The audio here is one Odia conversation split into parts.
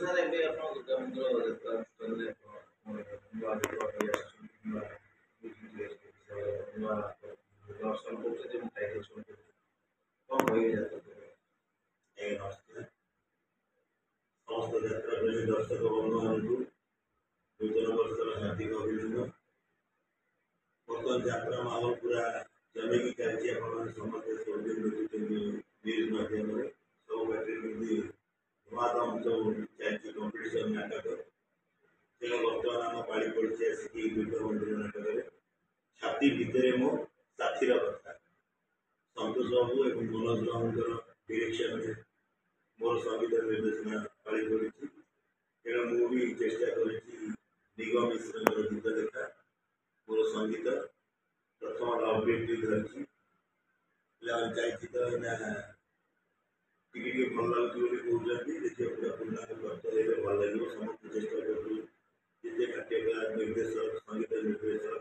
ସାର୍ ଏବେ ଆପଣ ଦୁର୍ଗା ମନ୍ଦିର ଯାତ୍ରା ସ୍ଥଳରେ ନୂଆ ଦର୍ଶନ କରୁଛନ୍ତି ଏବଂ ଟାଇଟଲ୍ କ'ଣ କହିବେ ଯାତ୍ରା? ସମସ୍ତ ଯାତ୍ରା ପ୍ରେମୀ ଦର୍ଶକ ବନ୍ଧୁମାନଙ୍କୁ ନୂତନ ବର୍ଷର ହାର୍ଦ୍ଦିକ ଅଭିନନ୍ଦନ। ବର୍ତ୍ତମାନ ଯାତ୍ରା ମାହୋଲ ପୁରା ଜମିକି ଚାଲିଛି। ଆପଣମାନେ ସମସ୍ତେ ସବୁଦିନ ଦେଖୁଛନ୍ତି ନ୍ୟୁଜ୍ ମାଧ୍ୟମରେ ସବୁ ବାଟରେ କେମିତି ଧୂଆଁଧାମ ସବୁ ଚାଲିଛି କମ୍ପିଟିସନ୍ ନାଟକ। ତେଣୁ ବର୍ତ୍ତମାନ ଆମ ପାଳି ପଡ଼ିଛି ଆସିକି ଦୁର୍ଗା ମନ୍ଦିର ନାଟକରେ ଛାତି ଭିତରେ ମୋ ସାଥିର କଥା। ସନ୍ତୋଷ ବାବୁ ଏବଂ ମନୋଜ ବାବୁଙ୍କର ଡିରେକ୍ସନରେ ମୋର ସଙ୍ଗୀତ ନିର୍ଦ୍ଦେଶନା ପାଳି ପଡ଼ିଛି। ତେଣୁ ମୁଁ ବି ଚେଷ୍ଟା କରିଛି ନିଗମ ମିଶ୍ରଙ୍କର ଗୀତ ଲେଖା ମୋର ସଙ୍ଗୀତ ପ୍ରଥମ ଅବଜେକ୍ଟିଭ୍ ଧରିଛି। ପିଲାମାନେ ଚାଲିଛି ତ ଏଇନା ଟିକେ ଟିକେ ଭଲ ଲାଗୁଛି ବୋଲି କହୁଛନ୍ତି। ଦେଖିବା ପୁରା ପୂର୍ଣ୍ଣାଙ୍ଗ କଷ୍ଟ ହେଲେ ଭଲ ଲାଗିବ। ସମସ୍ତେ ଚେଷ୍ଟା କରୁଛୁ, ଯେତେ ନାଟ୍ୟକାର ନିର୍ଦ୍ଦେଶକ ସଙ୍ଗୀତ ନିର୍ଦ୍ଦେଶକ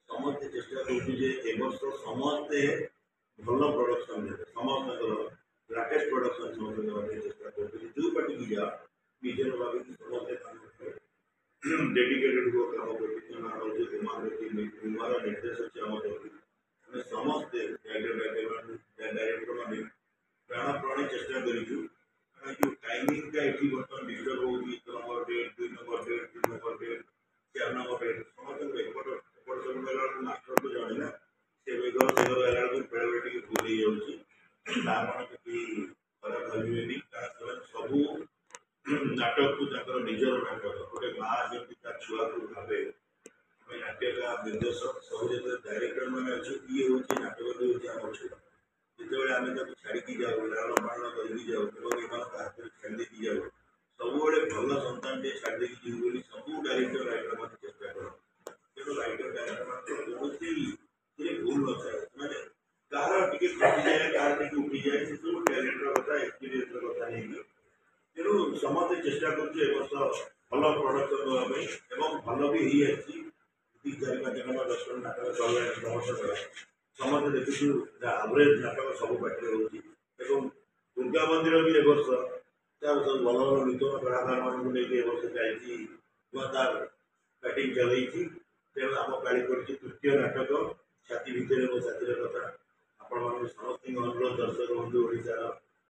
ସମସ୍ତେ ଚେଷ୍ଟା କରୁଛୁ ଯେ ଏ ବର୍ଷ ସମସ୍ତେ ଭଲ ପ୍ରଡକ୍ସନ୍ ଦେବେ। ସମସ୍ତଙ୍କର ଲାଟେଷ୍ଟ ପ୍ରଡକ୍ସନ୍ ସମସ୍ତେ ଦେବା ପାଇଁ ଚେଷ୍ଟା କରୁଛନ୍ତି। ଯେଉଁ ପାଟିକି ଯାଅ ନିଜର ଭାବିକି ସମସ୍ତେ କାମ କରେ ଡେଡିକେଟେଡ୍ ହୁଅ କାମ ପ୍ରତି। ତେଣୁ ଆମର ଯେଉଁ ଉମାର ନିର୍ଦ୍ଦେଶ ଅଛି ଆମ ପ୍ରତି ଆମେ ସମସ୍ତେ ଡାଇରେକ୍ଟର ମାନେ ପ୍ରାଣପଣେ ଚେଷ୍ଟା କରିଛୁ। କାରଣ ଯେଉଁ ଟାଇମିଂଟା ଏଠି ବର୍ତ୍ତମାନ ଡିଷ୍ଟର୍ବ ହେଉଛି, 1 number date 2 number date 3 number date 4 number date ସମସ୍ତଙ୍କୁ ଏପଟ ସବୁ ହେଲା ବେଳକୁ ମାଷ୍ଟର ତ ଜଣେ ନା, ସେ ବେଗର ହେଲା ବେଳକୁ ବେଳେବେଳେ ଟିକେ ଭୁଲ ହେଇଯାଉଛି। ତାମାନେ କିଛି ଖରାପ ଭାବିବେନି, କାରଣ ସେମାନେ ସବୁ ନାଟକକୁ ତାଙ୍କର ନିଜର ନାଟକ। ଗୋଟେ ମା ଯେମିତି ତା ଛୁଆକୁ ଭାବେ, ଆମେ ନାଟ୍ୟକାର ନିର୍ଦ୍ଦେଶକ ସବୁ ଯେତେବେଳେ ଡାଇରେକ୍ଟର ମାନେ ଅଛୁ, ଇଏ ହେଉଛି ନାଟକଟି ହେଉଛି ଆମ ଛୁଆ। ଯେତେବେଳେ ଆମେ ତାକୁ ଛାଡ଼ିକି ଯାଉ, ଲାଳନ ପାଳନ କରିକି ଯାଉ ଏବଂ ଏମାନଙ୍କ ହାତରେ ଛାଡ଼ି ଦେଇକି ଯାଉ, ସବୁବେଳେ ଭଲ ସନ୍ତାନଟେ ଛାଡ଼ି ଦେଇକି ଯିବୁ ବୋଲି ସବୁ ଡାଇରେକ୍ଟର ରାଇଟର ମାନେ ଚେଷ୍ଟା କରନ୍ତି। ତେଣୁ ରାଇଟର ଡାଇରେକ୍ଟର ମାନଙ୍କର କୌଣସି ଭୁଲ ନଥାଏ। ମାନେ କାହାର ଟିକେ କଟିଯାଏ, କାହାର ଟିକେ ଉଠିଯାଏ, ସେସବୁ ଟ୍ୟାଲେଣ୍ଟର କଥା ଏକ୍ସପିରିଏନ୍ସର କଥା ନେଇକି। ତେଣୁ ସମସ୍ତେ ଚେଷ୍ଟା କରୁଛୁ ଏ ବର୍ଷ ଭଲ ପ୍ରଡକ୍ସନ ଦେବା ପାଇଁ ଏବଂ ଭଲ ବି ହେଇଆସିଛି। 4-5 ଖଣ୍ଡ 10 ଖଣ୍ଡ ନାଟକ ଚଳିଲାଣି ସମସ୍ତଙ୍କର। ସମସ୍ତେ ଦେଖୁଛୁ ଆଭରେଜ ନାଟକ ସବୁ ପାର୍ଟିରେ ହେଉଛି ଏବଂ ଦୁର୍ଗା ମନ୍ଦିର ବି ଏ ବର୍ଷ ତାର ସବୁ ଭଲ ଭଲ ନୂତନ କଳାକାରମାନଙ୍କୁ ନେଇକି ଏ ବର୍ଷ ଯାଇଛି, ନୂଆ ତାର ବ୍ୟାଟିଂ ଚଲେଇଛି। ତେଣୁ ଆମ ପାଳି ପଡ଼ିଛି ତୃତୀୟ ନାଟକ ଛାତି ଭିତରେ ମୋ ସାଥିର କଥା। ଆପଣମାନଙ୍କୁ ସମସ୍ତଙ୍କ ଅନୁରୋଧ, ଦର୍ଶକ ବନ୍ଧୁ, ଓଡ଼ିଶାର